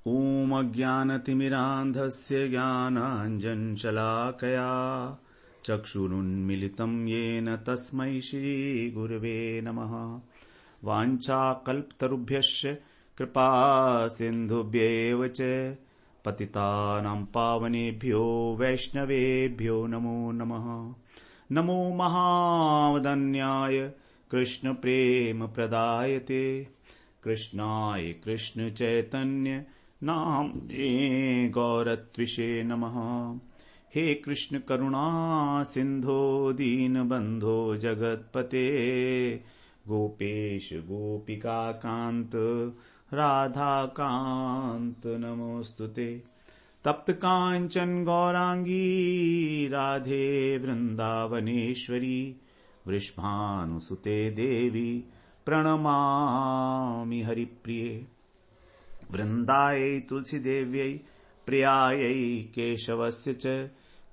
ॐ अज्ञानतिमिरान्धस्य ज्ञानाञ्जनशलाकया चक्षुरुन्मिलितं येन तस्मै श्रीगुरवे नमः। वाञ्छाकल्पतरुभ्यश्च कृपा सिन्धुभ्येव च पतितानां पावनेभ्यो वैष्णवेभ्यो नमो नमः। नमो महावदन्याय कृष्णप्रेमप्रदायते कृष्णाय कृष्णचैतन्य नाम्ने गौरत्विषे नमः। हे कृष्ण करुणा सिंधो दीनबंधो जगत्पते गोपेश गोपिका कांत राधा कांत नमोस्तुते। तप्त कांचन गौरांगी राधे वृंदावनेश्वरी वृषभानुसुते देवी प्रणमामि हरिप्रिये। वृंदायै तुलसी देव्यै प्रियायै केशवस्य च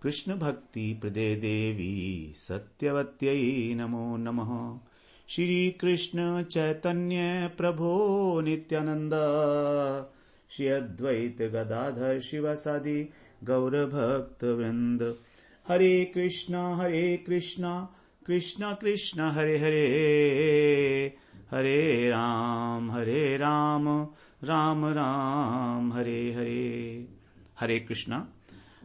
कृष्ण भक्ति प्रदे देवी सत्यवत्यै नमो नमः। श्री कृष्ण चैतन्य प्रभो नित्यानंद श्री अद्वैत गदाधर शिवसादि गौर भक्त वृंद। हरे कृष्णा कृष्ण कृष्ण हरे हरे हरे राम राम राम हरे हरे। हरे कृष्णा।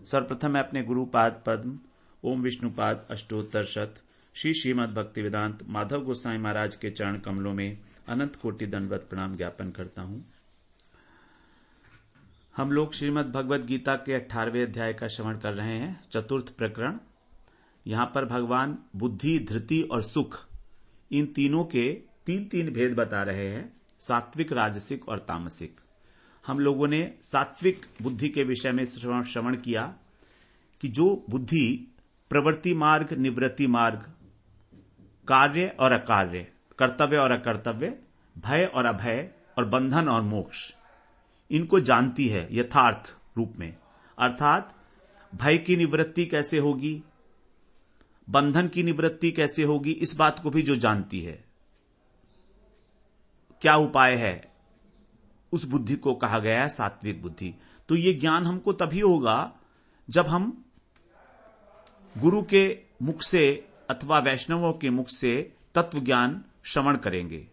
सर्वप्रथम मैं अपने गुरुपाद पद्म ओम विष्णुपाद अष्टोत्तर शत श्री श्रीमद् भक्ति वेदांत माधव गोसाई महाराज के चरण कमलों में अनंत कोटि दंडवत प्रणाम ज्ञापन करता हूं। हम लोग श्रीमद् भगवद गीता के 18वें अध्याय का श्रवण कर रहे हैं, चतुर्थ प्रकरण। यहां पर भगवान बुद्धि, धृति और सुख, इन तीनों के तीन भेद बता रहे हैं, सात्विक, राजसिक और तामसिक। हम लोगों ने सात्विक बुद्धि के विषय में श्रवण किया कि जो बुद्धि प्रवृत्ति मार्ग, निवृत्ति मार्ग, कार्य और अकार्य, कर्तव्य और अकर्तव्य, भय और अभय और बंधन और मोक्ष, इनको जानती है यथार्थ रूप में। अर्थात भय की निवृत्ति कैसे होगी, बंधन की निवृत्ति कैसे होगी, इस बात को भी जो जानती है, क्या उपाय है, उस बुद्धि को कहा गया है सात्विक बुद्धि। तो ये ज्ञान हमको तभी होगा जब हम गुरु के मुख से अथवा वैष्णवों के मुख से तत्व ज्ञान श्रवण करेंगे।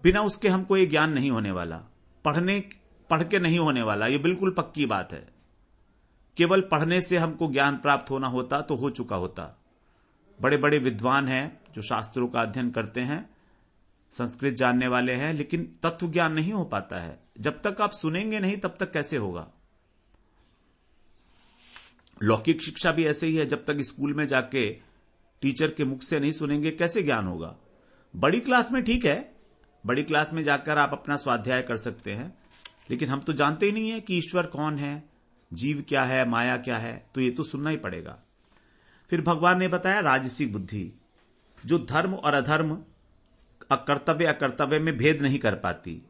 बिना उसके हमको ये ज्ञान नहीं होने वाला, पढ़ के नहीं होने वाला, ये बिल्कुल पक्की बात है। केवल पढ़ने से हमको ज्ञान प्राप्त होना होता तो हो चुका होता। बड़े बड़े विद्वान हैं जो शास्त्रों का अध्ययन करते हैं, संस्कृत जानने वाले हैं, लेकिन तत्व ज्ञान नहीं हो पाता है। जब तक आप सुनेंगे नहीं तब तक कैसे होगा। लौकिक शिक्षा भी ऐसे ही है, जब तक स्कूल में जाके टीचर के मुख से नहीं सुनेंगे कैसे ज्ञान होगा। बड़ी क्लास में ठीक है, बड़ी क्लास में जाकर आप अपना स्वाध्याय कर सकते हैं, लेकिन हम तो जानते ही नहीं है कि ईश्वर कौन है, जीव क्या है, माया क्या है, तो ये तो सुनना ही पड़ेगा। फिर भगवान ने बताया राजसिक बुद्धि, जो धर्म और अधर्म, कर्तव्य अकर्तव्य में भेद नहीं कर पाती,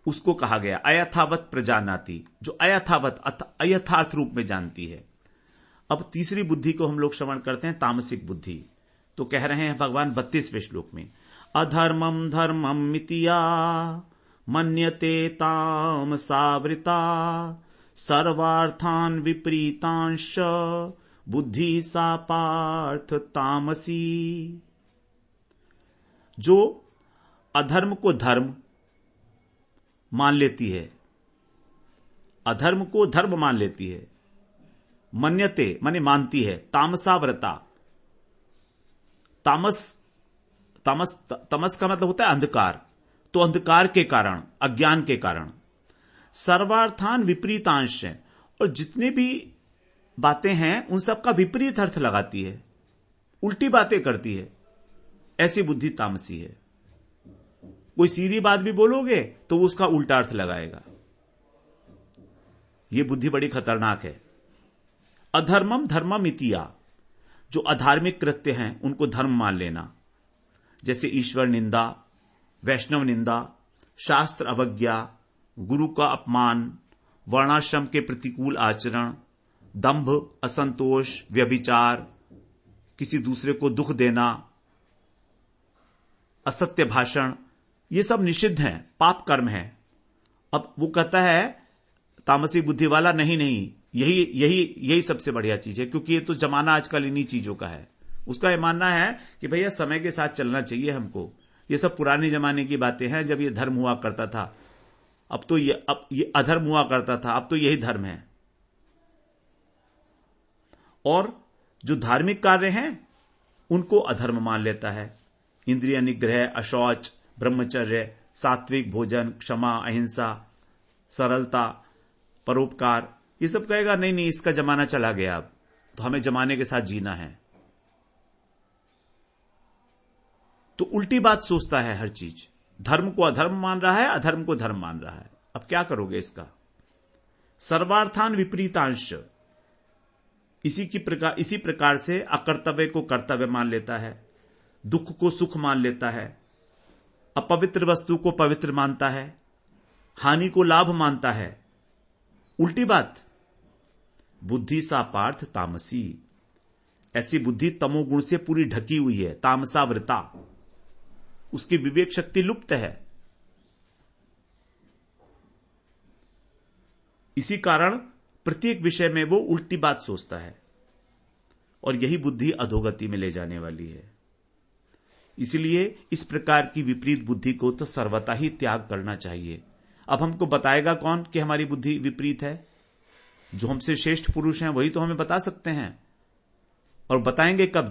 उसको कहा गया अयथावत प्रजानाति, जो अयथावत अयथार्थ रूप में जानती है। अब तीसरी बुद्धि को हम लोग श्रवण करते हैं, तामसिक बुद्धि। तो कह रहे हैं भगवान 32वें श्लोक में, अधर्मम धर्मम मितिया मन्यते तामसावृता सर्वार्थान विपरीतांश बुद्धि सा पार्थ तामसी। जो अधर्म को धर्म मान लेती है, अधर्म को धर्म मान लेती है, मन्यते माने मानती है, तामसाव्रता, तमस का मतलब होता है अंधकार, तो अंधकार के कारण, अज्ञान के कारण, सर्वार्थान विपरीतांश है, और जितने भी बातें हैं उन सब का विपरीत अर्थ लगाती है, उल्टी बातें करती है, ऐसी बुद्धि तामसी है। कोई सीधी बात भी बोलोगे तो वो उसका उल्टा अर्थ लगाएगा। यह बुद्धि बड़ी खतरनाक है। अधर्मम धर्मम इतिया, जो अधार्मिक कृत्य हैं उनको धर्म मान लेना, जैसे ईश्वर निंदा, वैष्णव निंदा, शास्त्र अवज्ञा, गुरु का अपमान, वर्णाश्रम के प्रतिकूल आचरण, दंभ, असंतोष, व्यभिचार, किसी दूसरे को दुख देना, असत्य भाषण, ये सब निषिद्ध हैं, पाप कर्म है। अब वो कहता है तामसी बुद्धि वाला, नहीं नहीं, यही सबसे बढ़िया चीज है, क्योंकि ये तो जमाना आजकल इन्हीं चीजों का है। उसका ये मानना है कि भैया समय के साथ चलना चाहिए हमको, ये सब पुराने जमाने की बातें हैं, जब ये धर्म हुआ करता था, अब ये अधर्म हुआ करता था, अब तो यही धर्म है। और जो धार्मिक कार्य हैं उनको अधर्म मान लेता है। इंद्रिय निग्रह, अशौच, ब्रह्मचर्य, सात्विक भोजन, क्षमा, अहिंसा, सरलता, परोपकार, ये सब कहेगा नहीं नहीं, इसका जमाना चला गया, अब तो हमें जमाने के साथ जीना है। तो उल्टी बात सोचता है हर चीज, धर्म को अधर्म मान रहा है, अधर्म को धर्म मान रहा है। अब क्या करोगे इसका? सर्वार्थान विपरीतांश, इसी प्रकार से अकर्तव्य को कर्तव्य मान लेता है, दुख को सुख मान लेता है, अपवित्र वस्तु को पवित्र मानता है, हानि को लाभ मानता है। उल्टी बात। बुद्धि सा पार्थ तामसी, ऐसी बुद्धि तमोगुण से पूरी ढकी हुई है, तामसावृता, उसकी विवेक शक्ति लुप्त है। इसी कारण प्रत्येक विषय में वो उल्टी बात सोचता है, और यही बुद्धि अधोगति में ले जाने वाली है। इसलिए इस प्रकार की विपरीत बुद्धि को तो सर्वथा ही त्याग करना चाहिए। अब हमको बताएगा कौन कि हमारी बुद्धि विपरीत है? जो हमसे श्रेष्ठ पुरुष हैं वही तो हमें बता सकते हैं। और बताएंगे कब?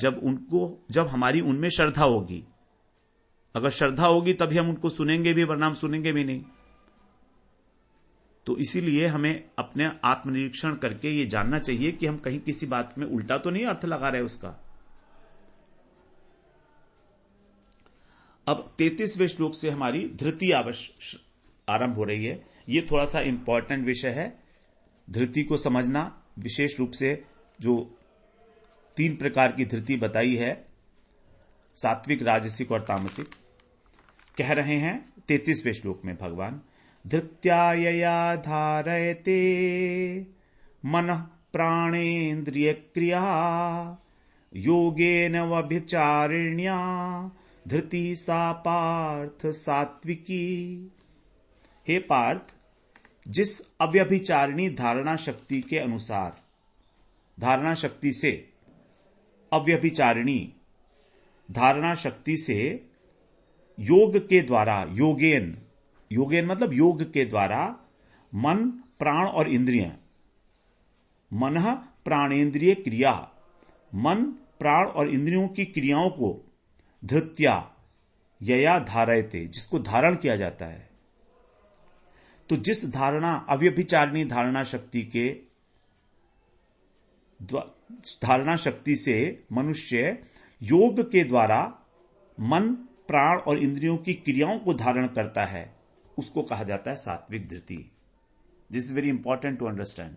जब हमारी उनमें श्रद्धा होगी। अगर श्रद्धा होगी तभी हम उनको सुनेंगे भी, वरना हम सुनेंगे भी नहीं। तो इसीलिए हमें अपने आत्मनिरीक्षण करके ये जानना चाहिए कि हम कहीं किसी बात में उल्टा तो नहीं अर्थ लगा रहे उसका। अब 33वें श्लोक से हमारी धृति आरंभ हो रही है। ये थोड़ा सा इंपॉर्टेंट विषय है, धृति को समझना। विशेष रूप से जो 3 प्रकार की धृति बताई है, सात्विक, राजसिक और तामसिक, कह रहे हैं 33वें श्लोक में भगवान, धृत्या यया धारयते मनः प्राणेन्द्रिय क्रिया योगेन व्यभिचारिण्या धृति सा पार्थ सात्विकी। हे पार्थ, जिस अव्यभिचारिणी धारणा शक्ति के अनुसार, धारणा शक्ति से, अव्यभिचारिणी धारणा शक्ति से योग के द्वारा, योगेन मतलब योग के द्वारा, मन, प्राण और इंद्रिय, मनः प्राणेन्द्रिय क्रिया, मन, प्राण और इंद्रियों की क्रियाओं को धृत्या यया धारयते, जिसको धारण किया जाता है। तो जिस धारणा, अव्यभिचारिणी धारणा शक्ति से मनुष्य योग के द्वारा मन, प्राण और इंद्रियों की क्रियाओं को धारण करता है, उसको कहा जाता है सात्विक धृति। This is very important to understand.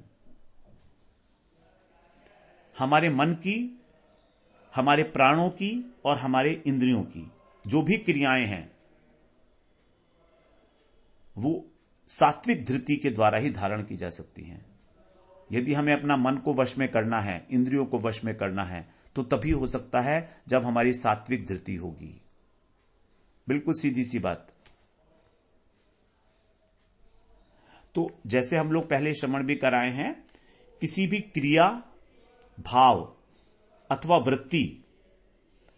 हमारे मन की, हमारे प्राणों की और हमारे इंद्रियों की जो भी क्रियाएं हैं, वो सात्विक धृति के द्वारा ही धारण की जा सकती हैं। यदि हमें अपना मन को वश में करना है, इंद्रियों को वश में करना है, तो तभी हो सकता है जब हमारी सात्विक धृति होगी। बिल्कुल सीधी सी बात। तो जैसे हम लोग पहले श्रवण भी कराए हैं, किसी भी क्रिया, भाव अथवा वृत्ति,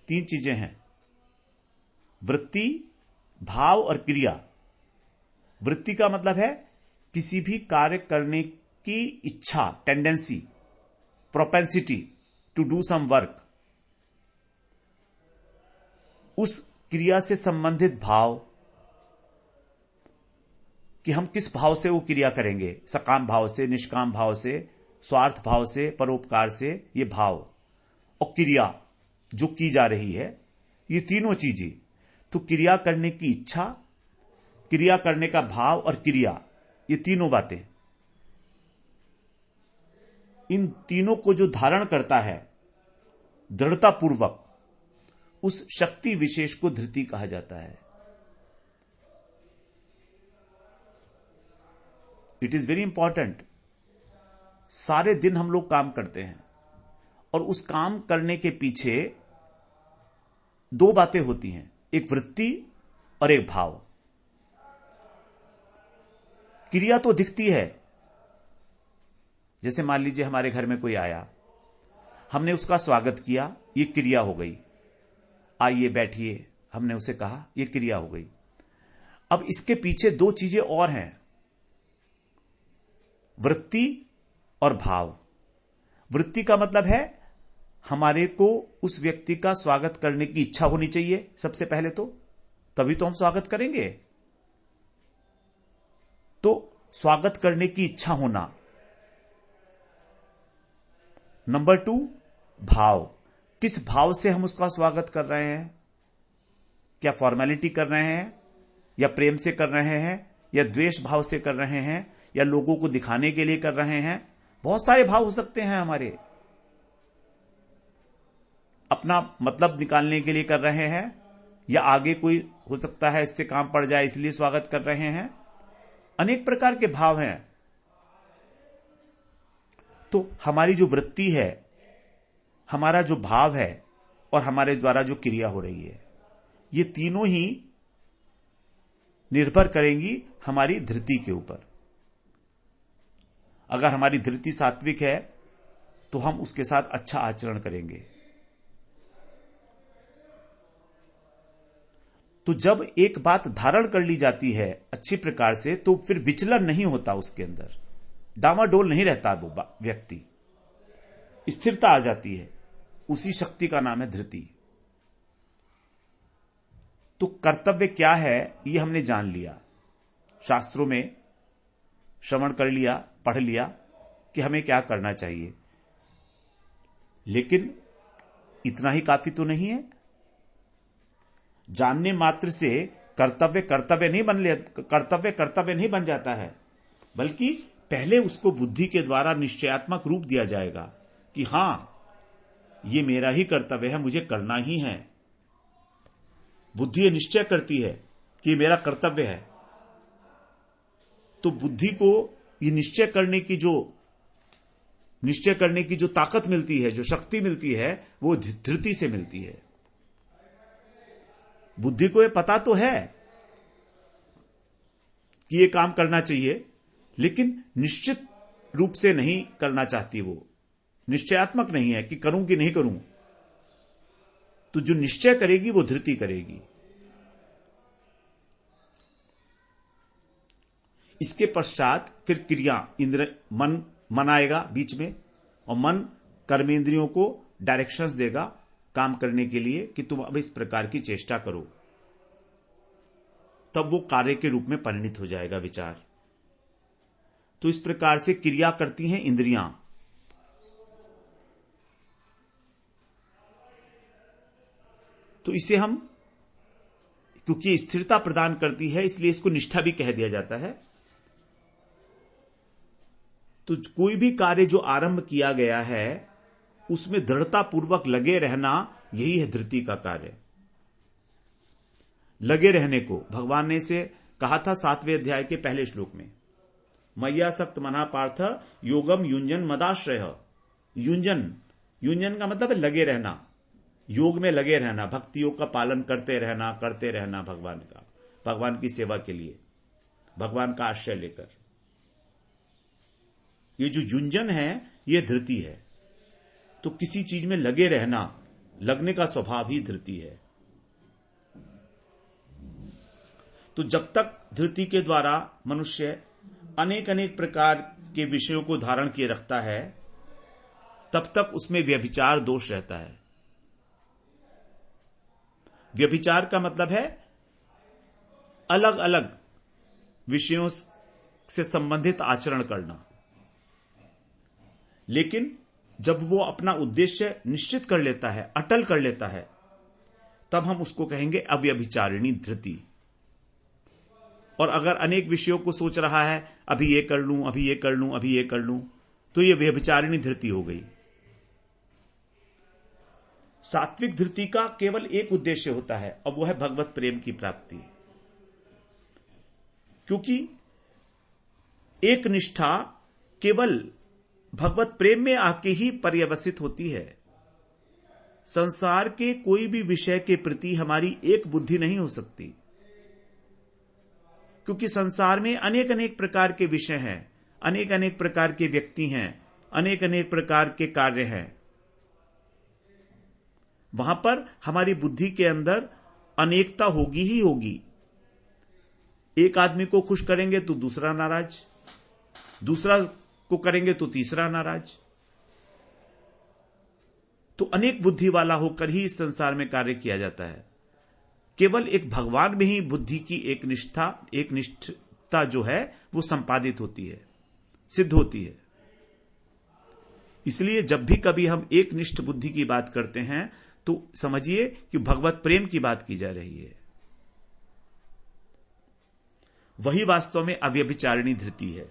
3 चीजें हैं, वृत्ति, भाव और क्रिया। वृत्ति का मतलब है किसी भी कार्य करने की इच्छा, tendency, propensity to do some work. उस क्रिया से संबंधित भाव कि हम किस भाव से वो क्रिया करेंगे, सकाम भाव से, निष्काम भाव से, स्वार्थ भाव से, परोपकार से, ये भाव और क्रिया जो की जा रही है, ये तीनों चीजें। तो क्रिया करने की इच्छा, क्रिया करने का भाव और क्रिया, ये तीनों बातें, इन तीनों को जो धारण करता है दृढ़तापूर्वक, उस शक्ति विशेष को धृति कहा जाता है। It is very important. सारे दिन हम लोग काम करते हैं और उस काम करने के पीछे 2 बातें होती हैं, एक वृत्ति और एक भाव। क्रिया तो दिखती है। जैसे मान लीजिए हमारे घर में कोई आया, हमने उसका स्वागत किया, ये क्रिया हो गई। आइए बैठिए, हमने उसे कहा, ये क्रिया हो गई। अब इसके पीछे दो चीजें और हैं, वृत्ति और भाव। वृत्ति का मतलब है हमारे को उस व्यक्ति का स्वागत करने की इच्छा होनी चाहिए सबसे पहले, तो तभी तो हम स्वागत करेंगे। तो स्वागत करने की इच्छा होना। नंबर 2, भाव। किस भाव से हम उसका स्वागत कर रहे हैं? क्या फॉर्मेलिटी कर रहे हैं, या प्रेम से कर रहे हैं, या द्वेष भाव से कर रहे हैं, या लोगों को दिखाने के लिए कर रहे हैं? बहुत सारे भाव हो सकते हैं हमारे। अपना मतलब निकालने के लिए कर रहे हैं, या आगे कोई हो सकता है इससे काम पड़ जाए इसलिए स्वागत कर रहे हैं। अनेक प्रकार के भाव हैं। तो हमारी जो वृत्ति है, हमारा जो भाव है, और हमारे द्वारा जो क्रिया हो रही है, ये तीनों ही निर्भर करेंगी हमारी धृति के ऊपर। अगर हमारी धृति सात्विक है तो हम उसके साथ अच्छा आचरण करेंगे। तो जब एक बात धारण कर ली जाती है अच्छी प्रकार से, तो फिर विचलन नहीं होता उसके अंदर, डामाडोल नहीं रहता वो व्यक्ति, स्थिरता आ जाती है। उसी शक्ति का नाम है धृति। तो कर्तव्य क्या है ये हमने जान लिया, शास्त्रों में श्रवण कर लिया, पढ़ लिया कि हमें क्या करना चाहिए। लेकिन इतना ही काफी तो नहीं है। जानने मात्र से कर्तव्य नहीं बन जाता है, बल्कि पहले उसको बुद्धि के द्वारा निश्चयात्मक रूप दिया जाएगा कि हां, ये मेरा ही कर्तव्य है, मुझे करना ही है। बुद्धि ये निश्चय करती है कि ये मेरा कर्तव्य है। तो बुद्धि को ये निश्चय करने की जो ताकत मिलती है, जो शक्ति मिलती है, वो धृति से मिलती है। बुद्धि को ये पता तो है कि ये काम करना चाहिए, लेकिन निश्चित रूप से नहीं करना चाहती। वो निश्चयात्मक नहीं है कि करूं कि नहीं करूं। तो जो निश्चय करेगी वो धृति करेगी। इसके पश्चात फिर क्रिया, मन आएगा बीच में, और मन कर्मेंद्रियों को डायरेक्शंस देगा काम करने के लिए कि तुम अब इस प्रकार की चेष्टा करो। तब वो कार्य के रूप में परिणित हो जाएगा विचार। तो इस प्रकार से क्रिया करती हैं इंद्रियां। तो इसे हम, क्योंकि स्थिरता प्रदान करती है, इसलिए इसको निष्ठा भी कह दिया जाता है। तो कोई भी कार्य जो आरंभ किया गया है उसमें दृढ़ता पूर्वक लगे रहना, यही है धृति का कार्य। लगे रहने को भगवान ने इसे कहा था 7वें अध्याय के पहले श्लोक में, मय्यासक्त मना पार्थ योगम युंजन मदाश्रय। युंजन का मतलब है लगे रहना, योग में लगे रहना, भक्तियों का पालन करते रहना भगवान की सेवा के लिए, भगवान का आश्रय लेकर। ये जो युंजन है ये धृति है। तो किसी चीज में लगे रहना, लगने का स्वभाव ही धृति है। तो जब तक धृति के द्वारा मनुष्य अनेक प्रकार के विषयों को धारण किए रखता है, तब तक उसमें व्यभिचार दोष रहता है। व्यभिचार का मतलब है अलग अलग विषयों से संबंधित आचरण करना। लेकिन जब वो अपना उद्देश्य निश्चित कर लेता है, अटल कर लेता है, तब हम उसको कहेंगे अव्यभिचारिणी धृति। और अगर अनेक विषयों को सोच रहा है, अभी ये कर लूं, अभी ये कर लूं, अभी ये कर लूं, तो ये व्यभिचारिणी धृति हो गई। सात्विक धृति का केवल एक उद्देश्य होता है, और वो है भगवत प्रेम की प्राप्ति। क्योंकि एक निष्ठा केवल भगवत प्रेम में आके ही पर्यवसित होती है। संसार के कोई भी विषय के प्रति हमारी एक बुद्धि नहीं हो सकती, क्योंकि संसार में अनेक अनेक प्रकार के विषय हैं, अनेक अनेक प्रकार के व्यक्ति हैं, अनेक अनेक प्रकार के कार्य हैं। वहां पर हमारी बुद्धि के अंदर अनेकता होगी ही होगी। एक आदमी को खुश करेंगे तो दूसरा नाराज, दूसरा को करेंगे तो तीसरा नाराज। तो अनेक बुद्धि वाला होकर ही इस संसार में कार्य किया जाता है। केवल एक भगवान में ही बुद्धि की एक निष्ठता जो है वो संपादित होती है, सिद्ध होती है। इसलिए जब भी कभी हम एक निष्ठ बुद्धि की बात करते हैं तो समझिए कि भगवत प्रेम की बात की जा रही है। वही वास्तव में अव्यभिचारिणी धृति है।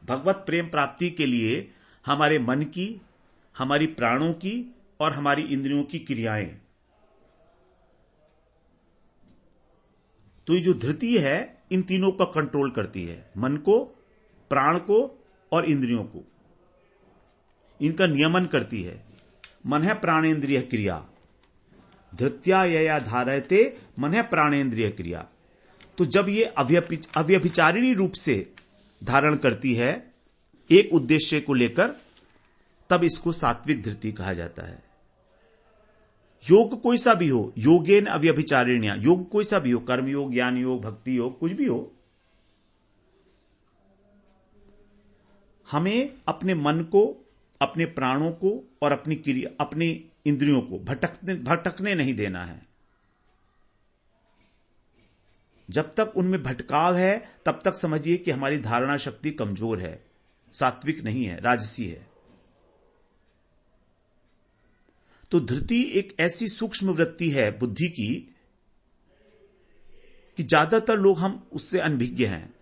भगवत प्रेम प्राप्ति के लिए हमारे मन की, हमारी प्राणों की और हमारी इंद्रियों की क्रियाएं, तो ये जो धृति है इन तीनों का कंट्रोल करती है। मन को, प्राण को और इंद्रियों को इनका नियमन करती है। मन है प्राणेन्द्रिय क्रिया, धृत्या यया धारयते, मन है प्राणेन्द्रिय क्रिया। तो जब ये अव्यभिचारिणी रूप से धारण करती है एक उद्देश्य को लेकर, तब इसको सात्विक धृति कहा जाता है। योग कोई सा भी हो, योगेन अव्यभिचारिण्या, योग कोई सा भी हो, कर्म योग, ज्ञान योग, भक्ति योग, कुछ भी हो, हमें अपने मन को, अपने प्राणों को और अपनी इंद्रियों को भटकने नहीं देना है। जब तक उनमें भटकाव है तब तक समझिए कि हमारी धारणा शक्ति कमजोर है, सात्विक नहीं है, राजसी है। तो धृति एक ऐसी सूक्ष्म वृत्ति है बुद्धि की कि ज्यादातर लोग हम उससे अनभिज्ञ हैं।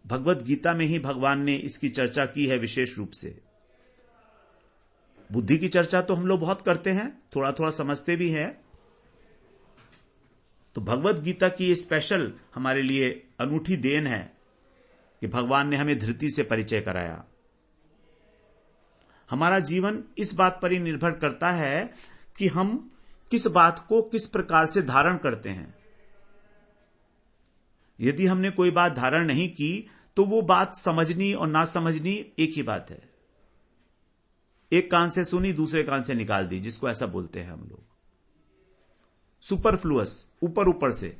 भगवत गीता में ही भगवान ने इसकी चर्चा की है विशेष रूप से। बुद्धि की चर्चा तो हम लोग बहुत करते हैं, थोड़ा थोड़ा समझते भी हैं। तो भगवत गीता की ये स्पेशल हमारे लिए अनूठी देन है कि भगवान ने हमें धृति से परिचय कराया। हमारा जीवन इस बात पर ही निर्भर करता है कि हम किस बात को किस प्रकार से धारण करते हैं। यदि हमने कोई बात धारण नहीं की तो वो बात समझनी और ना समझनी एक ही बात है। एक कान से सुनी, दूसरे कान से निकाल दी, जिसको ऐसा बोलते हैं हम लोग, सुपरफ्लुअस, ऊपर ऊपर से।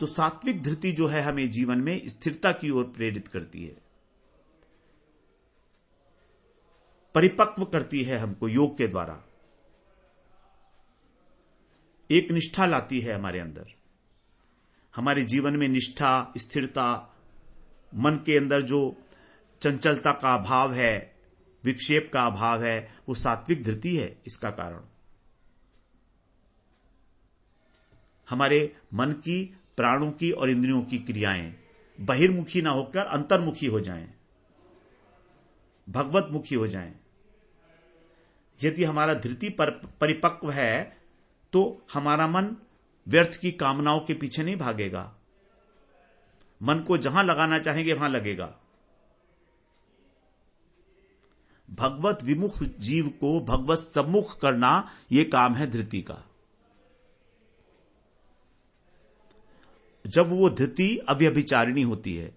तो सात्विक धृति जो है हमें जीवन में स्थिरता की ओर प्रेरित करती है, परिपक्व करती है हमको योग के द्वारा, एक निष्ठा लाती है हमारे अंदर। हमारे जीवन में निष्ठा, स्थिरता, मन के अंदर जो चंचलता का अभाव है, विक्षेप का अभाव है, वो सात्विक धृति है इसका कारण। हमारे मन की, प्राणों की और इंद्रियों की क्रियाएं बहिर्मुखी ना होकर अंतर्मुखी हो जाएं, भगवतमुखी हो जाएं। यदि हमारा धृति परिपक्व है तो हमारा मन व्यर्थ की कामनाओं के पीछे नहीं भागेगा। मन को जहां लगाना चाहेंगे वहां लगेगा। भगवत विमुख जीव को भगवत सम्मुख करना यह काम है धृति का। जब वो धृति अव्यभिचारिणी होती है,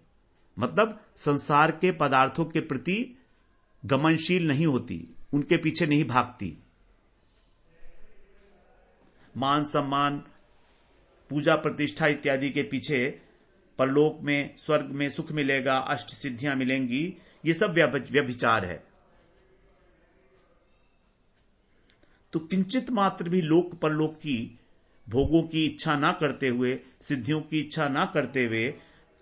मतलब संसार के पदार्थों के प्रति गमनशील नहीं होती, उनके पीछे नहीं भागती। मान सम्मान, पूजा प्रतिष्ठा इत्यादि के पीछे परलोक में, स्वर्ग में सुख मिलेगा, अष्ट सिद्धियां मिलेंगी, ये सब व्यभिचार है। तो किंचित मात्र भी लोक परलोक की भोगों की इच्छा ना करते हुए, सिद्धियों की इच्छा ना करते हुए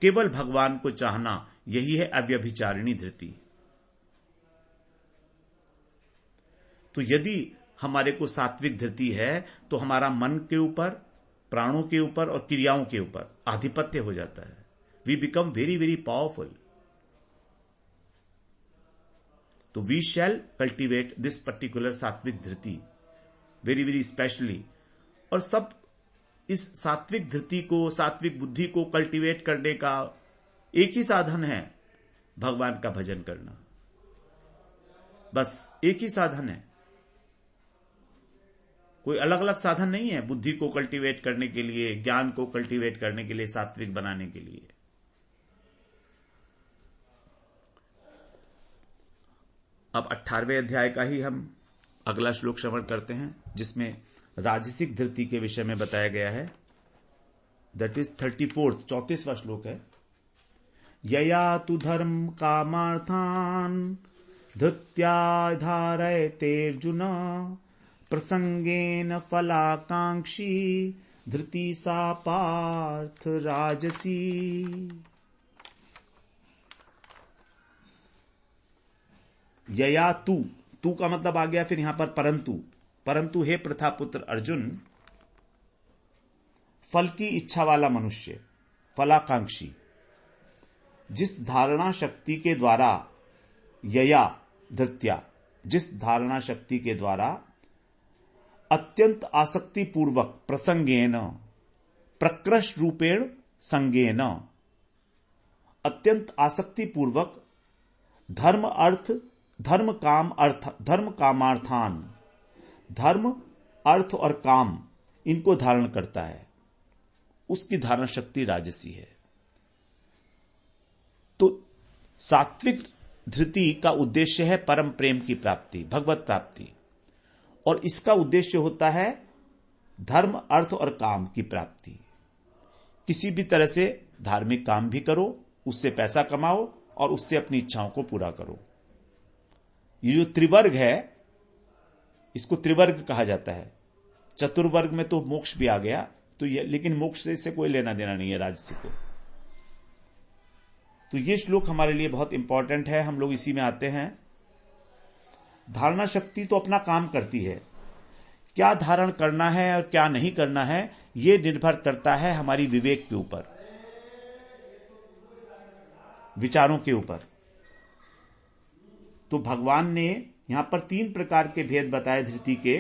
केवल भगवान को चाहना, यही है अव्यभिचारिणी धृति। तो यदि हमारे को सात्विक धृति है तो हमारा मन के ऊपर, प्राणों के ऊपर और क्रियाओं के ऊपर आधिपत्य हो जाता है। We become very very powerful. तो we shall cultivate this particular सात्विक धृति वेरी वेरी स्पेशली। और सब इस सात्विक धृति को, सात्विक बुद्धि को कल्टिवेट करने का एक ही साधन है, भगवान का भजन करना। बस एक ही साधन है। कोई अलग अलग साधन नहीं है बुद्धि को कल्टीवेट करने के लिए, ज्ञान को कल्टीवेट करने के लिए, सात्विक बनाने के लिए। अब 18वें अध्याय का ही हम अगला श्लोक श्रवण करते हैं, जिसमें राजसिक धृति के विषय में बताया गया है। दैट इज 34वां श्लोक है। यया तु धर्म कामार्थान धृत्या धारयतेर्जुन प्रसंगेन फलाकांक्षी धृति सा पार्थ राजसी। यया तू का मतलब आ गया फिर यहां पर परंतु हे प्रथापुत्र अर्जुन, फल की इच्छा वाला मनुष्य, फलाकांक्षी, जिस धारणा शक्ति के द्वारा, यया धृत्या, जिस धारणा शक्ति के द्वारा अत्यंत आसक्ति पूर्वक प्रसंगेन, प्रकृष्ट रूपेण संगेन, अत्यंत आसक्ति पूर्वक धर्म कामार्थान, धर्म अर्थ और काम, इनको धारण करता है, उसकी धारण शक्ति राजसी है। तो सात्विक धृति का उद्देश्य है परम प्रेम की प्राप्ति, भगवत प्राप्ति, और इसका उद्देश्य होता है धर्म अर्थ और काम की प्राप्ति। किसी भी तरह से धार्मिक काम भी करो, उससे पैसा कमाओ और उससे अपनी इच्छाओं को पूरा करो। ये जो त्रिवर्ग है, इसको त्रिवर्ग कहा जाता है। चतुर्वर्ग में तो मोक्ष भी आ गया, तो ये, लेकिन मोक्ष से इससे कोई लेना देना नहीं है राजसी को। तो ये श्लोक हमारे लिए बहुत इंपॉर्टेंट है, हम लोग इसी में आते हैं। धारणा शक्ति तो अपना काम करती है, क्या धारण करना है और क्या नहीं करना है यह निर्भर करता है हमारी विवेक के ऊपर, विचारों के ऊपर। तो भगवान ने यहां पर 3 प्रकार के भेद बताए धृति के,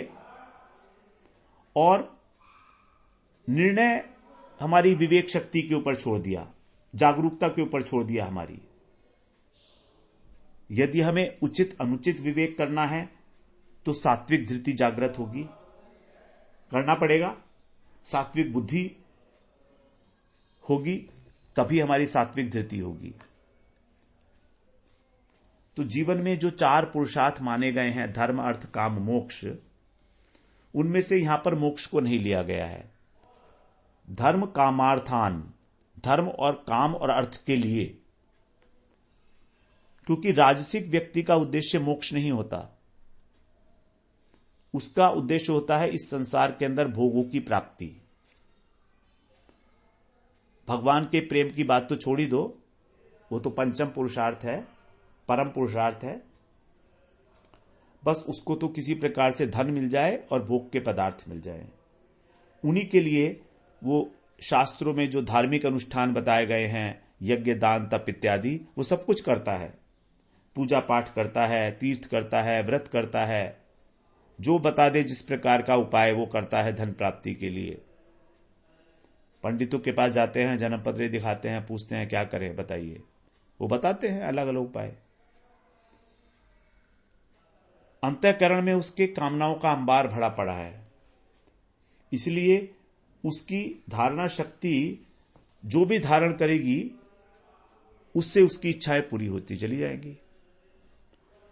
और निर्णय हमारी विवेक शक्ति के ऊपर छोड़ दिया, जागरूकता के ऊपर छोड़ दिया हमारी। यदि हमें उचित अनुचित विवेक करना है तो सात्विक धृति जागृत होगी, करना पड़ेगा, सात्विक बुद्धि होगी, तभी हमारी सात्विक धृति होगी। तो जीवन में जो 4 पुरुषार्थ माने गए हैं, धर्म अर्थ काम मोक्ष, उनमें से यहां पर मोक्ष को नहीं लिया गया है। धर्म कामार्थान, धर्म और काम और अर्थ के लिए, क्योंकि राजसिक व्यक्ति का उद्देश्य मोक्ष नहीं होता, उसका उद्देश्य होता है इस संसार के अंदर भोगों की प्राप्ति। भगवान के प्रेम की बात तो छोड़ ही दो, वो तो पंचम पुरुषार्थ है, परम पुरुषार्थ है। बस उसको तो किसी प्रकार से धन मिल जाए और भोग के पदार्थ मिल जाए, उन्हीं के लिए वो शास्त्रों में जो धार्मिक अनुष्ठान बताए गए हैं, यज्ञ दान तप इत्यादि, वो सब कुछ करता है, पूजा पाठ करता है, तीर्थ करता है, व्रत करता है, जो बता दे जिस प्रकार का उपाय वो करता है धन प्राप्ति के लिए। पंडितों के पास जाते हैं, जन्म पत्र दिखाते हैं, पूछते हैं क्या करें बताइए, वो बताते हैं अलग अलग उपाय। अंतःकरण में उसके कामनाओं का अंबार भरा पड़ा है, इसलिए उसकी धारणा शक्ति जो भी धारण करेगी उससे उसकी इच्छाएं पूरी होती चली जाएंगी।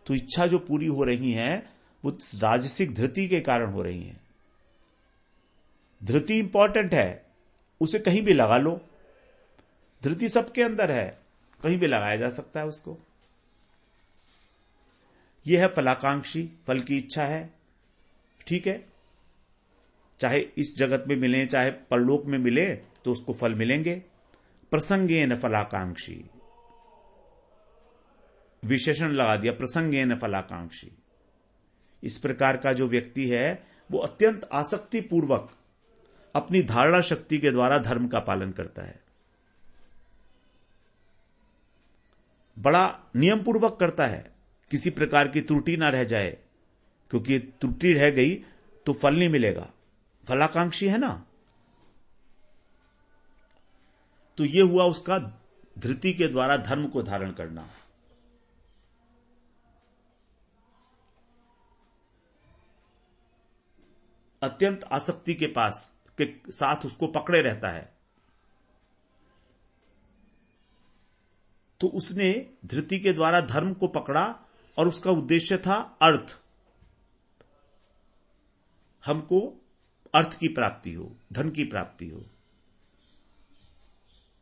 तो इच्छा जो पूरी हो रही हैं वो राजसिक धृति के कारण हो रही हैं। धृति इंपॉर्टेंट है, उसे कहीं भी लगा लो, धृति सबके अंदर है, कहीं भी लगाया जा सकता है उसको। यह है फलाकांक्षी, फल की इच्छा है, ठीक है, चाहे इस जगत में मिले चाहे परलोक में मिले तो उसको फल मिलेंगे। प्रसंगेन फलाकांक्षी, विशेषण लगा दिया, प्रसंगेन फलाकांक्षी। इस प्रकार का जो व्यक्ति है वो अत्यंत आसक्ति पूर्वक अपनी धारणा शक्ति के द्वारा धर्म का पालन करता है, बड़ा नियम पूर्वक करता है, किसी प्रकार की त्रुटि ना रह जाए, क्योंकि त्रुटि रह गई तो फल नहीं मिलेगा। फलाकांक्षी है ना, तो यह हुआ उसका धृति के द्वारा धर्म को धारण करना। अत्यंत आसक्ति के पास के साथ उसको पकड़े रहता है, तो उसने धृति के द्वारा धर्म को पकड़ा और उसका उद्देश्य था अर्थ, हमको अर्थ की प्राप्ति हो, धन की प्राप्ति हो।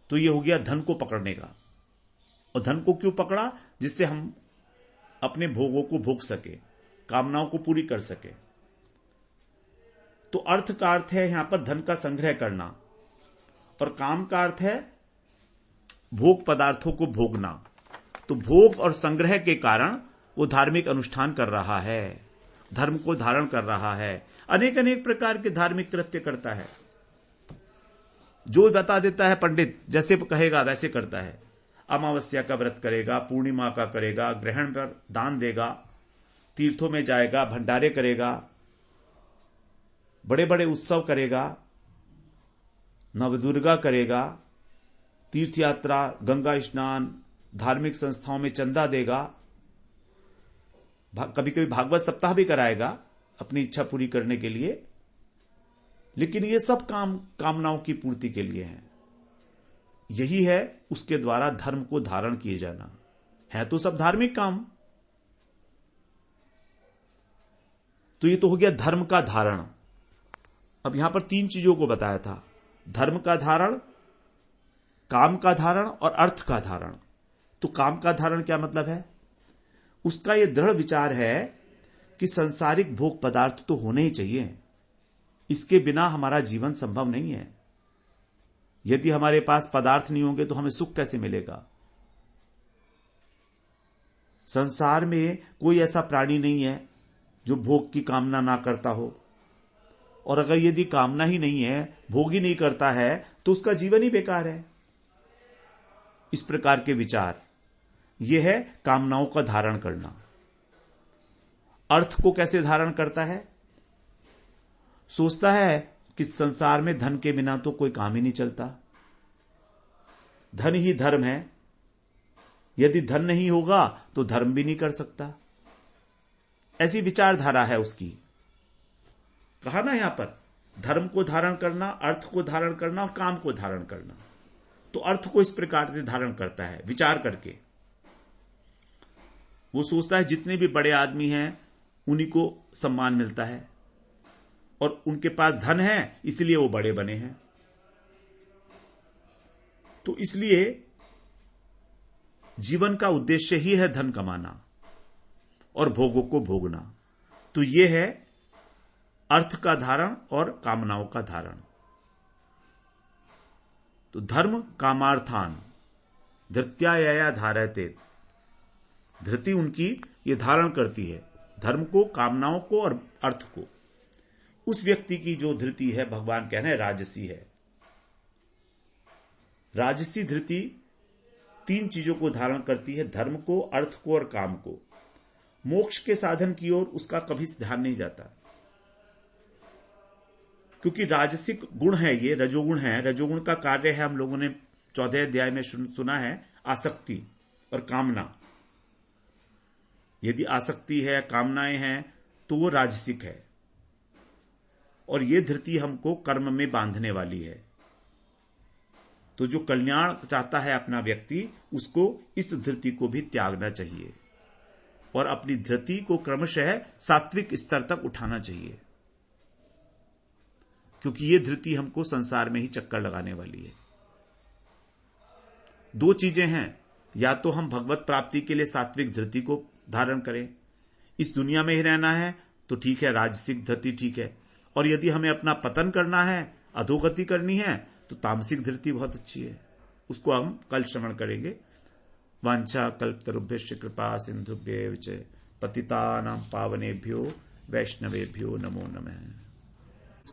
तो यह हो गया धन को पकड़ने का। और धन को क्यों पकड़ा? जिससे हम अपने भोगों को भोग सके, कामनाओं को पूरी कर सके। तो अर्थ का अर्थ है यहां पर धन का संग्रह करना, और काम का अर्थ है भोग पदार्थों को भोगना। तो भोग और संग्रह के कारण वो धार्मिक अनुष्ठान कर रहा है, धर्म को धारण कर रहा है, अनेक अनेक प्रकार के धार्मिक कृत्य करता है। जो बता देता है पंडित, जैसे कहेगा वैसे करता है। अमावस्या का व्रत करेगा, पूर्णिमा का करेगा, ग्रहण पर दान देगा, तीर्थों में जाएगा, भंडारे करेगा, बड़े बड़े उत्सव करेगा, नवदुर्गा करेगा, तीर्थ यात्रा, गंगा स्नान, धार्मिक संस्थाओं में चंदा देगा, कभी कभी भागवत सप्ताह भी कराएगा अपनी इच्छा पूरी करने के लिए। लेकिन ये सब कामनाओं की पूर्ति के लिए है। यही है उसके द्वारा धर्म को धारण किए जाना है। तो सब धार्मिक काम। तो ये तो हो गया धर्म का धारण। अब यहां पर 3 चीजों को बताया था, धर्म का धारण, काम का धारण और अर्थ का धारण। तो काम का धारण क्या मतलब है? उसका यह दृढ़ विचार है कि सांसारिक भोग पदार्थ तो होने ही चाहिए, इसके बिना हमारा जीवन संभव नहीं है। यदि हमारे पास पदार्थ नहीं होंगे तो हमें सुख कैसे मिलेगा? संसार में कोई ऐसा प्राणी नहीं है जो भोग की कामना ना करता हो, और अगर यदि कामना ही नहीं है, भोग ही नहीं करता है, तो उसका जीवन ही बेकार है। इस प्रकार के विचार, यह है कामनाओं का धारण करना। अर्थ को कैसे धारण करता है? सोचता है कि संसार में धन के बिना तो कोई काम ही नहीं चलता, धन ही धर्म है, यदि धन नहीं होगा तो धर्म भी नहीं कर सकता। ऐसी विचारधारा है उसकी। कहा ना यहां पर, धर्म को धारण करना, अर्थ को धारण करना और काम को धारण करना। तो अर्थ को इस प्रकार से धारण करता है विचार करके। वो सोचता है जितने भी बड़े आदमी हैं उन्हीं को सम्मान मिलता है, और उनके पास धन है इसलिए वो बड़े बने हैं। तो इसलिए जीवन का उद्देश्य ही है धन कमाना और भोगों को भोगना। तो यह है अर्थ का धारण और कामनाओं का धारण। तो धर्म कामार्थान धृत्याया धारयते, धृति उनकी ये धारण करती है धर्म को, कामनाओं को और अर्थ को। उस व्यक्ति की जो धृति है, भगवान कह रहे हैं राजसी है। राजसी धृति 3 चीजों को धारण करती है, धर्म को, अर्थ को और काम को। मोक्ष के साधन की ओर उसका कभी ध्यान नहीं जाता, क्योंकि राजसिक गुण है, ये रजोगुण है। रजोगुण का कार्य है, हम लोगों ने 14वें अध्याय में सुना है, आसक्ति और कामना। यदि आसक्ति है, कामनाएं हैं, तो वो राजसिक है, और ये धृति हमको कर्म में बांधने वाली है। तो जो कल्याण चाहता है अपना व्यक्ति, उसको इस धृति को भी त्यागना चाहिए और अपनी धृति को क्रमशः सात्विक स्तर तक उठाना चाहिए, क्योंकि ये धृति हमको संसार में ही चक्कर लगाने वाली है। 2 चीजें हैं, या तो हम भगवत प्राप्ति के लिए सात्विक धृति को धारण करें, इस दुनिया में ही रहना है तो ठीक है, राजसिक धृति ठीक है, और यदि हमें अपना पतन करना है, अधोगति करनी है, तो तामसिक धृति बहुत अच्छी है। उसको हम कल श्रवण करेंगे। वांछा कल्पतरुभ्यश्च कृपा सिंधुभ्येव च पतितानां पावनेभ्यो वैष्णवेभ्यो नमो नमः।